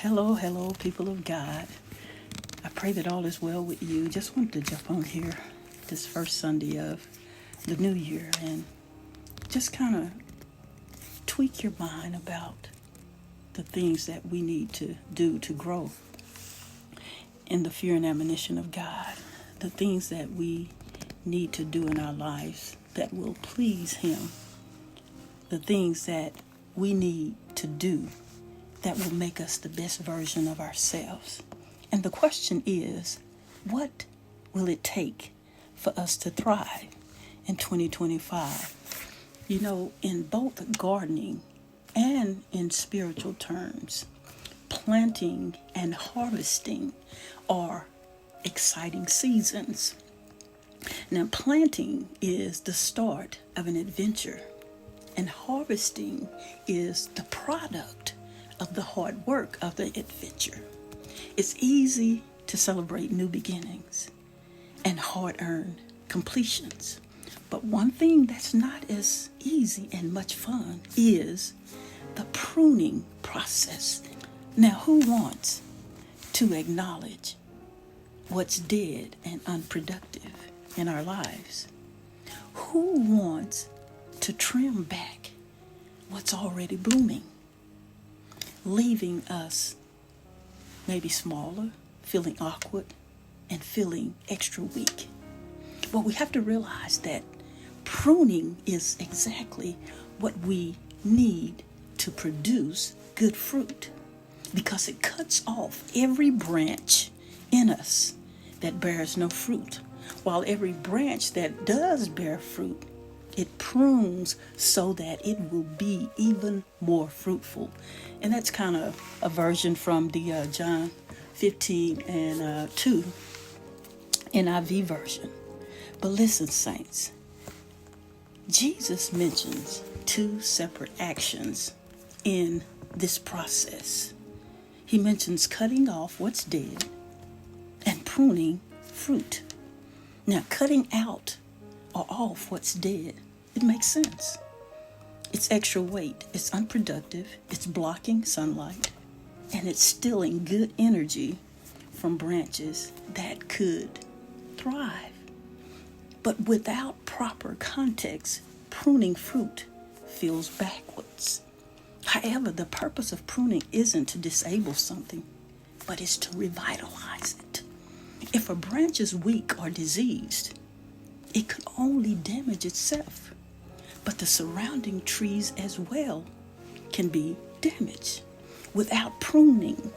Hello, hello, people of God. I pray that all is well with you. Just wanted to jump on here this first Sunday of the new year and just kind of tweak your mind about the things that we need to do to grow in the fear and admonition of God, the things that we need to do in our lives that will please Him, the things that we need to do that will make us the best version of ourselves. And the question is, what will it take for us to thrive in 2025? You know, in both gardening and in spiritual terms, planting and harvesting are exciting seasons. Now, planting is the start of an adventure, and harvesting is the product of the hard work of the adventure. It's easy to celebrate new beginnings and hard-earned completions. But one thing that's not as easy and much fun is the pruning process. Now, who wants to acknowledge what's dead and unproductive in our lives? Who wants to trim back what's already blooming, leaving us maybe smaller, feeling awkward, and feeling extra weak? Well, we have to realize that pruning is exactly what we need to produce good fruit, because it cuts off every branch in us that bears no fruit, while every branch that does bear fruit, it prunes so that it will be even more fruitful. And that's kind of a version from the John 15 and 2 NIV version. But listen, saints, Jesus mentions two separate actions in this process. He mentions cutting off what's dead and pruning fruit. Now, cutting out or off what's dead, it makes sense. It's extra weight, it's unproductive, it's blocking sunlight, and it's stealing good energy from branches that could thrive. But without proper context, pruning fruit feels backwards. However, the purpose of pruning isn't to disable something, but it's to revitalize it. If a branch is weak or diseased, it could only damage itself, but the surrounding trees as well can be damaged. Without pruning,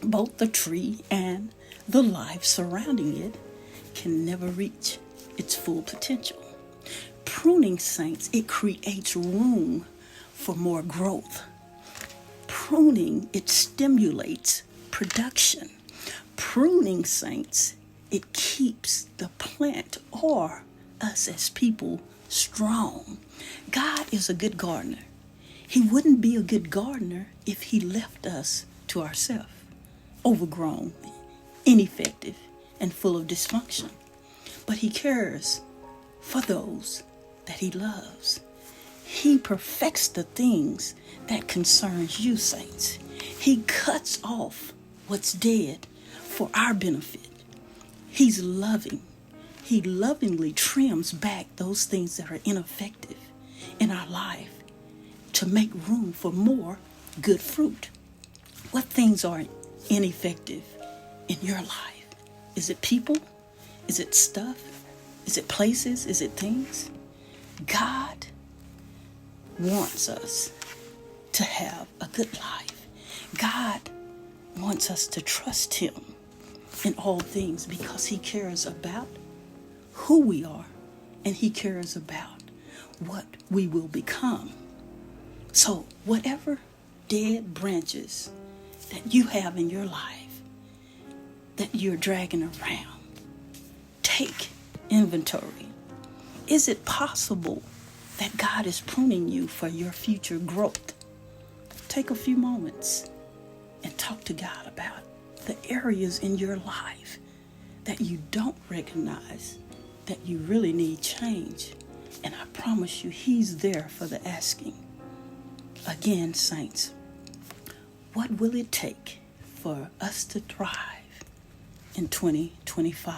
both the tree and the life surrounding it can never reach its full potential. Pruning, saints, it creates room for more growth. Pruning, it stimulates production. Pruning, saints, it keeps the plant or us as people strong. God is a good gardener. He wouldn't be a good gardener if He left us to ourselves, overgrown, ineffective, and full of dysfunction. But He cares for those that He loves. He perfects the things that concerns you, saints. He cuts off what's dead for our benefit. He's loving. He lovingly trims back those things that are ineffective in our life to make room for more good fruit. What things are ineffective in your life? Is it people? Is it stuff? Is it places? Is it things? God wants us to have a good life. God wants us to trust Him in all things because He cares about who we are and He cares about what we will become. So whatever dead branches that you have in your life that you're dragging around, take inventory. Is it possible that God is pruning you for your future growth? Take a few moments and talk to God about the areas in your life that you don't recognize that you really need change. And I promise you, He's there for the asking. Again, saints, What will it take for us to thrive in 2025,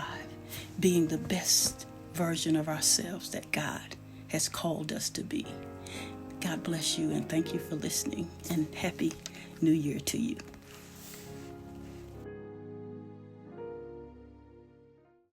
being the best version of ourselves that God has called us to be? God bless you, and thank you for listening, and Happy New Year to you.